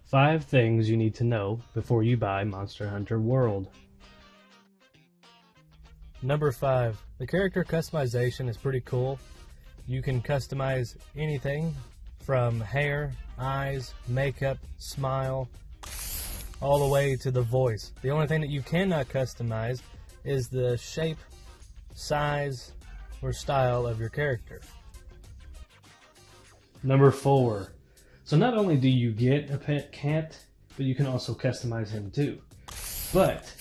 5 things you need to know before you buy Monster Hunter World. Number 5. The character customization is pretty cool. You can customize anything from hair, eyes, makeup, smile, all the way to the voice. The only thing that you cannot customize is the shape, size, or style of your character. Number 4. So not only do you get a pet cat, but you can also customize him too. But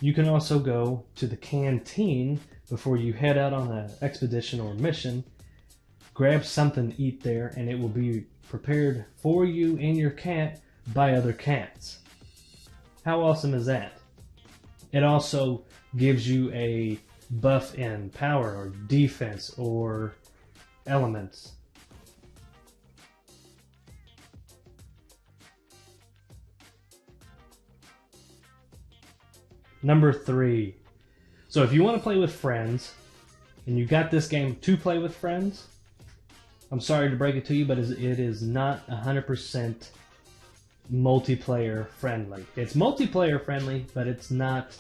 you can also go to the canteen before you head out on an expedition or mission, grab something to eat there, and it will be prepared for you and your cat by other cats. How awesome is that? It also gives you a buff in power or defense or elements. Number 3. So if you want to play with friends, and you got this game to play with friends, I'm sorry to break it to you, but it is not 100% multiplayer friendly. It's multiplayer friendly, but it's not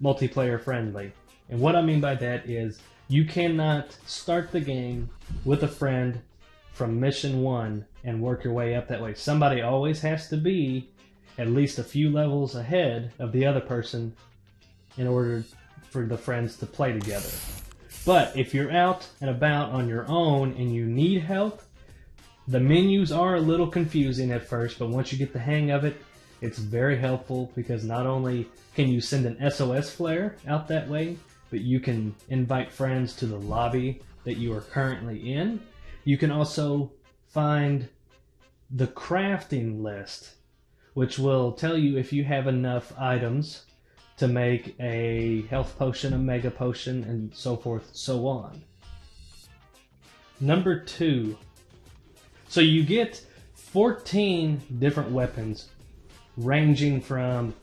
multiplayer friendly. And what I mean by that is you cannot start the game with a friend from mission 1 and work your way up that way. Somebody always has to be at least a few levels ahead of the other person in order for the friends to play together. But if you're out and about on your own and you need help, the menus are a little confusing at first, but once you get the hang of it, it's very helpful because not only can you send an SOS flare out that way, but you can invite friends to the lobby that you are currently in. You can also find the crafting list, which will tell you if you have enough items to make a health potion, a mega potion, and so forth and so on. Number 2. So you get 14 different weapons ranging from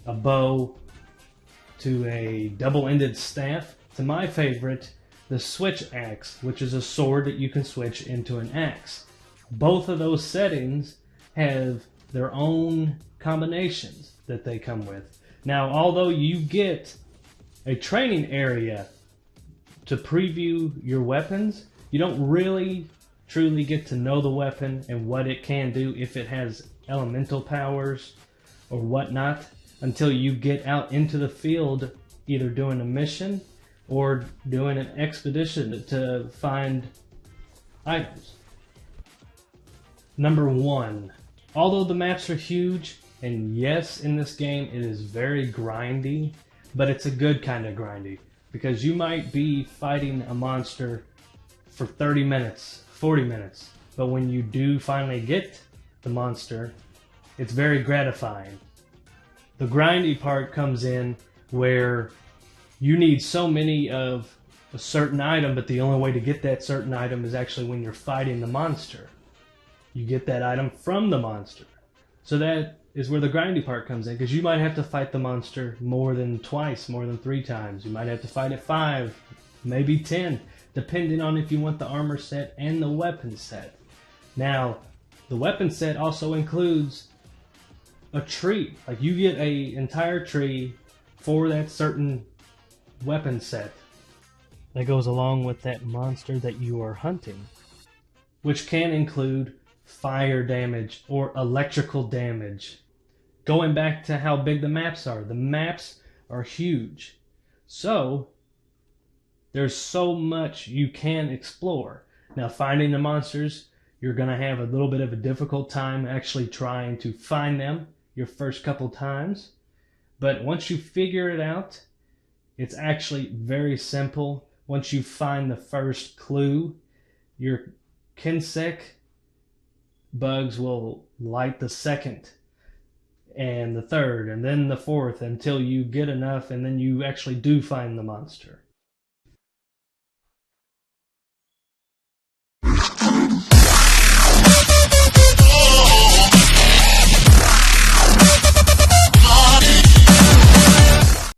a bow to a double-ended staff to my favorite, the switch axe, which is a sword that you can switch into an axe. Both of those settings have their own combinations that they come with. Now, although you get a training area to preview your weapons, you don't really truly get to know the weapon and what it can do, if it has elemental powers or whatnot, until you get out into the field, either doing a mission or doing an expedition to find items. Number 1. Although the maps are huge, and yes, in this game it is very grindy, but it's a good kind of grindy, because you might be fighting a monster for 30 minutes, 40 minutes, but when you do finally get the monster, it's very gratifying. The grindy part comes in where you need so many of a certain item, but the only way to get that certain item is actually when you're fighting the monster. You get that item from the monster. So that is where the grindy part comes in, because you might have to fight the monster more than twice, more than 3 times. You might have to fight it 5, maybe 10, depending on if you want the armor set and the weapon set. Now, the weapon set also includes a tree. Like, you get an entire tree for that certain weapon set that goes along with that monster that you are hunting, which can include fire damage or electrical damage. Going back to how big the maps are huge. So there's so much you can explore. Now, finding the monsters, you're going to have a little bit of a difficult time actually trying to find them your first couple times. But once you figure it out, it's actually very simple. Once you find the first clue, your Kinsec bugs will light the second and the third and then the fourth until you get enough, and then you actually do find the monster.